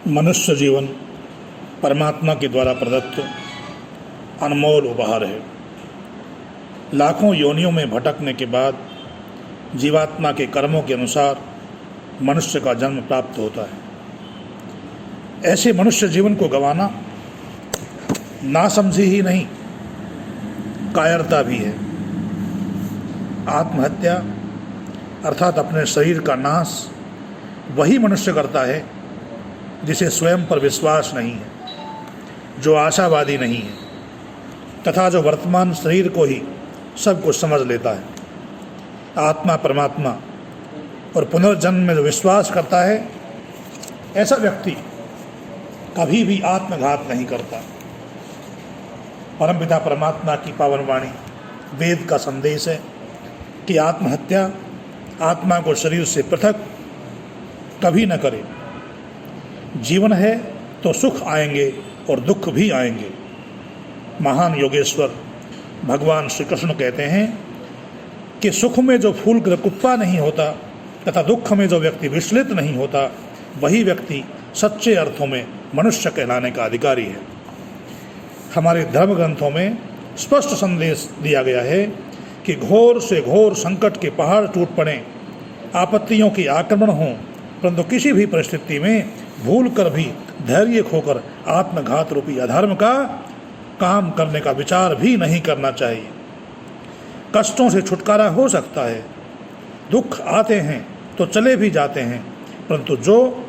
मनुष्य जीवन परमात्मा के द्वारा प्रदत्त अनमोल उपहार है। लाखों योनियों में भटकने के बाद जीवात्मा के कर्मों के अनुसार मनुष्य का जन्म प्राप्त होता है। ऐसे मनुष्य जीवन को गंवाना नासमझी ही नहीं, कायरता भी है। आत्महत्या अर्थात अपने शरीर का नाश वही मनुष्य करता है जिसे स्वयं पर विश्वास नहीं है, जो आशावादी नहीं है तथा जो वर्तमान शरीर को ही सब कुछ समझ लेता है। आत्मा, परमात्मा और पुनर्जन्म में जो विश्वास करता है, ऐसा व्यक्ति कभी भी आत्मघात नहीं करता। परमपिता परमात्मा की पावन वाणी वेद का संदेश है कि आत्महत्या आत्मा को शरीर से पृथक कभी न करे। जीवन है तो सुख आएंगे और दुख भी आएंगे। महान योगेश्वर भगवान श्री कृष्ण कहते हैं कि सुख में जो फूल कुप्पा नहीं होता तथा दुख में जो व्यक्ति विचलित नहीं होता, वही व्यक्ति सच्चे अर्थों में मनुष्य कहलाने का अधिकारी है। हमारे धर्म ग्रंथों में स्पष्ट संदेश दिया गया है कि घोर से घोर संकट के पहाड़ टूट पड़े, आपत्तियों की आक्रमण हों, परंतु किसी भी परिस्थिति में भूल कर भी धैर्य खोकर आत्मघात रूपी अधर्म का काम करने का विचार भी नहीं करना चाहिए। कष्टों से छुटकारा हो सकता है, दुख आते हैं तो चले भी जाते हैं, परंतु जो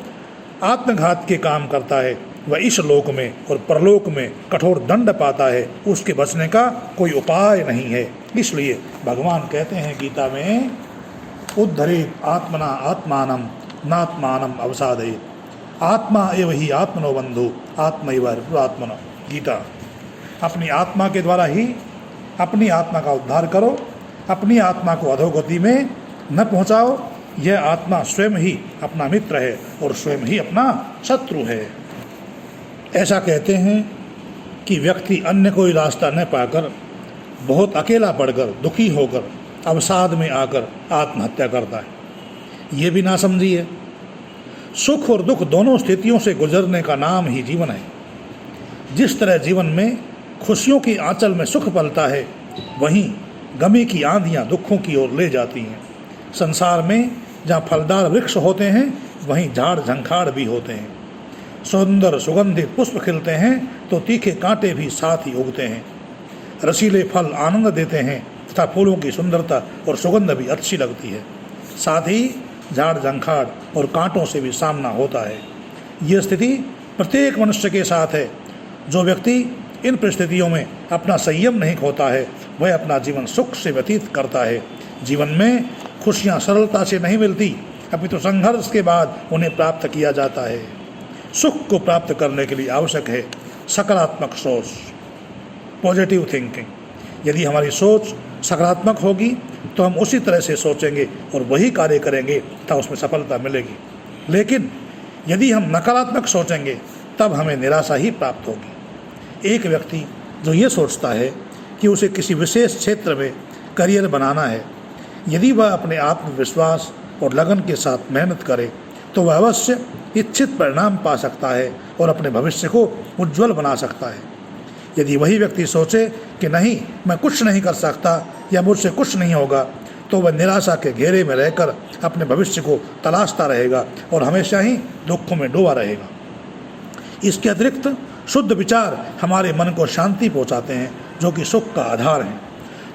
आत्मघात के काम करता है वह इस लोक में और परलोक में कठोर दंड पाता है। उसके बचने का कोई उपाय नहीं है। इसलिए भगवान कहते हैं गीता में, उद्धरेत आत्मना आत्मानम नात्मानम अवसादेत, आत्मा एव ही आत्मनो बंधु आत्मैव आत्मनो। गीता, अपनी आत्मा के द्वारा ही अपनी आत्मा का उद्धार करो, अपनी आत्मा को अधोगति में न पहुंचाओ। यह आत्मा स्वयं ही अपना मित्र है और स्वयं ही अपना शत्रु है। ऐसा कहते हैं कि व्यक्ति अन्य कोई रास्ता न पाकर बहुत अकेला पड़कर दुखी होकर अवसाद में आकर आत्महत्या करता है। ये भी ना समझिए। सुख और दुख दोनों स्थितियों से गुजरने का नाम ही जीवन है। जिस तरह जीवन में खुशियों की आंचल में सुख पलता है, वहीं गमी की आंधियां दुखों की ओर ले जाती हैं। संसार में जहाँ फलदार वृक्ष होते हैं, वहीं झाड़ झंखाड़ भी होते हैं। सुंदर सुगंधित पुष्प खिलते हैं तो तीखे कांटे भी साथ ही उगते हैं। रसीले फल आनंद देते हैं तथा फूलों की सुंदरता और सुगंध भी अच्छी लगती है। साथ ही झाड़ झंखाड़ और कांटों से भी सामना होता है। ये स्थिति प्रत्येक मनुष्य के साथ है। जो व्यक्ति इन परिस्थितियों में अपना संयम नहीं खोता है, वह अपना जीवन सुख से व्यतीत करता है। जीवन में खुशियाँ सरलता से नहीं मिलती, अपितु संघर्ष के बाद उन्हें प्राप्त किया जाता है। सुख को प्राप्त करने के लिए आवश्यक है सकारात्मक सोच, पॉजिटिव थिंकिंग। यदि हमारी सोच सकारात्मक होगी तो हम उसी तरह से सोचेंगे और वही कार्य करेंगे तब उसमें सफलता मिलेगी। लेकिन यदि हम नकारात्मक सोचेंगे तब हमें निराशा ही प्राप्त होगी। एक व्यक्ति जो ये सोचता है कि उसे किसी विशेष क्षेत्र में करियर बनाना है, यदि वह अपने आत्मविश्वास और लगन के साथ मेहनत करे तो वह अवश्य इच्छित परिणाम पा सकता है और अपने भविष्य को उज्जवल बना सकता है। यदि वही व्यक्ति सोचे कि नहीं, मैं कुछ नहीं कर सकता या मुझसे कुछ नहीं होगा, तो वह निराशा के घेरे में रहकर अपने भविष्य को तलाशता रहेगा और हमेशा ही दुखों में डूबा रहेगा। इसके अतिरिक्त शुद्ध विचार हमारे मन को शांति पहुंचाते हैं, जो कि सुख का आधार है।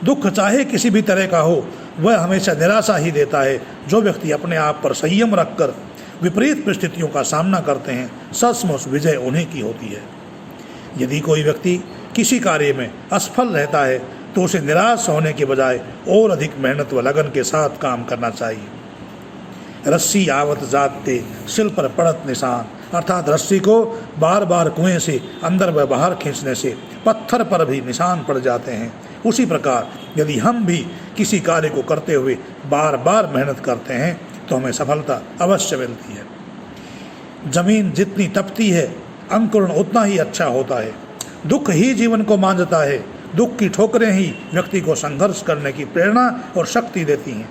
दुख चाहे किसी भी तरह का हो, वह हमेशा निराशा ही देता है। जो व्यक्ति अपने आप पर संयम रखकर विपरीत परिस्थितियों का सामना करते हैं, सचमुच विजय उन्हीं की होती है। यदि कोई व्यक्ति किसी कार्य में असफल रहता है तो उसे निराश होने के बजाय और अधिक मेहनत व लगन के साथ काम करना चाहिए। रस्सी आवत जाते सिल पर पड़त निशान, अर्थात रस्सी को बार बार कुएं से अंदर व बाहर खींचने से पत्थर पर भी निशान पड़ जाते हैं। उसी प्रकार यदि हम भी किसी कार्य को करते हुए बार बार मेहनत करते हैं तो हमें सफलता अवश्य मिलती है। जमीन जितनी तपती है, अंकुरण उतना ही अच्छा होता है। दुख ही जीवन को मांझता है। दुख की ठोकरें ही व्यक्ति को संघर्ष करने की प्रेरणा और शक्ति देती हैं।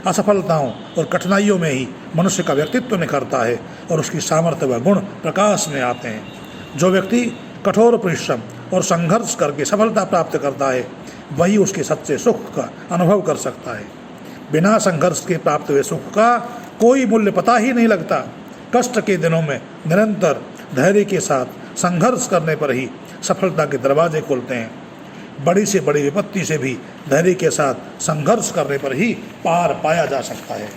असफलताओं और कठिनाइयों में ही मनुष्य का व्यक्तित्व निखरता है और उसकी सामर्थ्य व गुण प्रकाश में आते हैं। जो व्यक्ति कठोर परिश्रम और संघर्ष करके सफलता प्राप्त करता है वही उसके सच्चे सुख का अनुभव कर सकता है। बिना संघर्ष के प्राप्त हुए सुख का कोई मूल्य पता ही नहीं लगता। कष्ट के दिनों में निरंतर धैर्य के साथ संघर्ष करने पर ही सफलता के दरवाजे खुलते हैं। बड़ी से बड़ी विपत्ति से भी धैर्य के साथ संघर्ष करने पर ही पार पाया जा सकता है।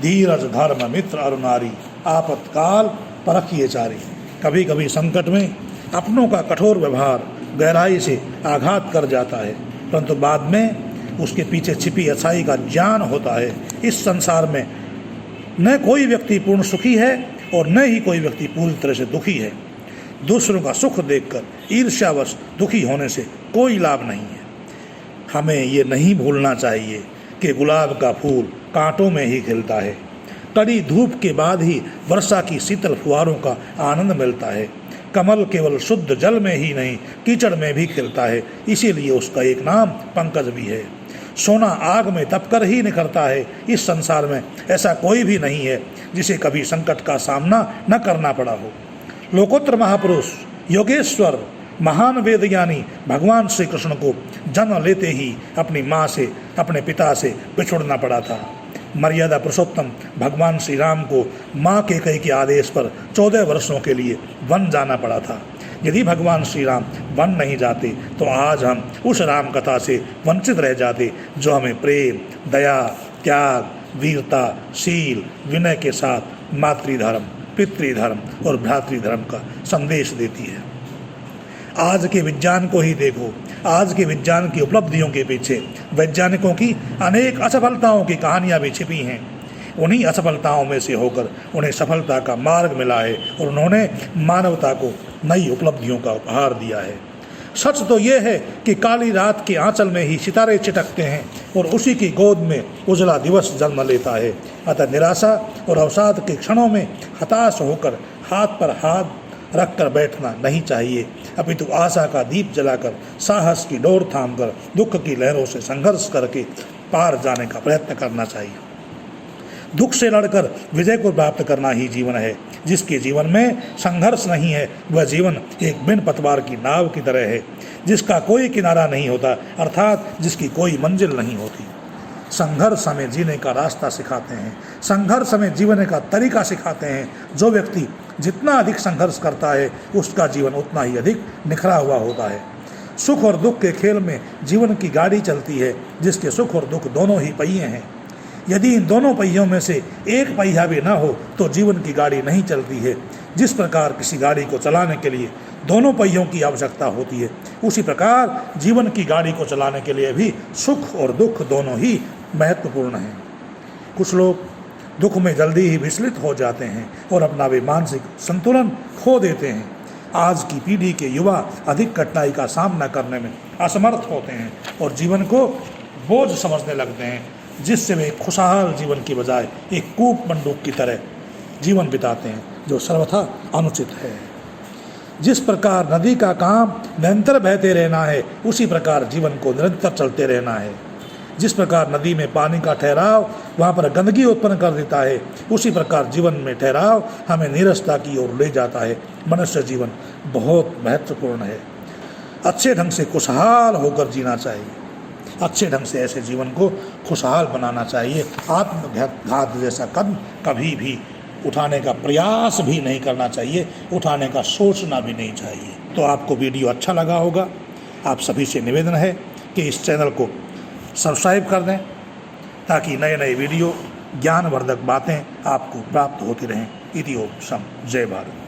धीरज धर्म मित्र अरु नारी, आपत्काल परखिए चारी। कभी कभी संकट में अपनों का कठोर व्यवहार गहराई से आघात कर जाता है, परंतु बाद में उसके पीछे छिपी अच्छाई का ज्ञान होता है। इस संसार में न कोई व्यक्ति पूर्ण सुखी है और न ही कोई व्यक्ति पूरी तरह से दुखी है। दूसरों का सुख देखकर ईर्ष्यावश दुखी होने से कोई लाभ नहीं है। हमें ये नहीं भूलना चाहिए कि गुलाब का फूल कांटों में ही खिलता है। कड़ी धूप के बाद ही वर्षा की शीतल फुहारों का आनंद मिलता है। कमल केवल शुद्ध जल में ही नहीं कीचड़ में भी खिलता है, इसीलिए उसका एक नाम पंकज भी है। सोना आग में तपकर ही निखरता है। इस संसार में ऐसा कोई भी नहीं है जिसे कभी संकट का सामना न करना पड़ा हो। लोकोत्तर महापुरुष योगेश्वर महान वेदज्ञानी भगवान श्री कृष्ण को जन्म लेते ही अपनी माँ से अपने पिता से बिछुड़ना पड़ा था। मर्यादा पुरुषोत्तम भगवान श्री राम को माँ कैकेयी के आदेश पर 14 वर्षों के लिए वन जाना पड़ा था। यदि भगवान श्री राम वन नहीं जाते तो आज हम उस राम कथा से वंचित रह जाते जो हमें प्रेम, दया, त्याग, वीरता, शील, विनय के साथ मातृधर्म, पितृधर्म और भ्रातृधर्म का संदेश देती है। आज के विज्ञान को ही देखो। आज के विज्ञान की उपलब्धियों के पीछे वैज्ञानिकों की अनेक असफलताओं की कहानियाँ भी छिपी हैं। उन्हीं असफलताओं में से होकर उन्हें सफलता का मार्ग मिला है और उन्होंने मानवता को नई उपलब्धियों का उपहार दिया है। सच तो यह है कि काली रात के आंचल में ही सितारे चिटकते हैं और उसी की गोद में उजला दिवस जन्म लेता है। अतः निराशा और अवसाद के क्षणों में हताश होकर हाथ पर हाथ रखकर बैठना नहीं चाहिए, अपितु आशा का दीप जलाकर साहस की डोर थामकर दुख की लहरों से संघर्ष करके पार जाने का प्रयत्न करना चाहिए। दुख से लड़कर विजय को प्राप्त करना ही जीवन है। जिसके जीवन में संघर्ष नहीं है वह जीवन एक बिन पतवार की नाव की तरह है, जिसका कोई किनारा नहीं होता, अर्थात जिसकी कोई मंजिल नहीं होती। संघर्ष हमें जीने का रास्ता सिखाते हैं, संघर्ष हमें जीने का तरीका सिखाते हैं। जो व्यक्ति जितना अधिक संघर्ष करता है उसका जीवन उतना ही अधिक निखरा हुआ होता है। सुख और दुख के खेल में जीवन की गाड़ी चलती है, जिसके सुख और दुख दोनों ही पहिए हैं। यदि इन दोनों पहियों में से एक पहिया भी न हो तो जीवन की गाड़ी नहीं चलती है। जिस प्रकार किसी गाड़ी को चलाने के लिए दोनों पहियों की आवश्यकता होती है, उसी प्रकार जीवन की गाड़ी को चलाने के लिए भी सुख और दुख दोनों ही महत्वपूर्ण हैं। कुछ लोग दुख में जल्दी ही विचलित हो जाते हैं और अपना वे मानसिक संतुलन खो देते हैं। आज की पीढ़ी के युवा अधिक कठिनाई का सामना करने में असमर्थ होते हैं और जीवन को बोझ समझने लगते हैं, जिससे वे खुशहाल जीवन की बजाय एक कूप मंडूक की तरह जीवन बिताते हैं, जो सर्वथा अनुचित है। जिस प्रकार नदी का काम निरंतर बहते रहना है, उसी प्रकार जीवन को निरंतर चलते रहना है। जिस प्रकार नदी में पानी का ठहराव वहाँ पर गंदगी उत्पन्न कर देता है, उसी प्रकार जीवन में ठहराव हमें नीरसता की ओर ले जाता है। मनुष्य जीवन बहुत महत्वपूर्ण है। अच्छे ढंग से खुशहाल होकर जीना चाहिए, अच्छे ढंग से ऐसे जीवन को खुशहाल बनाना चाहिए। आत्मघात जैसा कदम कभी भी उठाने का प्रयास भी नहीं करना चाहिए, उठाने का सोचना भी नहीं चाहिए। तो आपको वीडियो अच्छा लगा होगा। आप सभी से निवेदन है कि इस चैनल को सब्सक्राइब कर दें, ताकि नए नए वीडियो ज्ञानवर्धक बातें आपको प्राप्त होती रहें। इति ओम शम। जय भारत।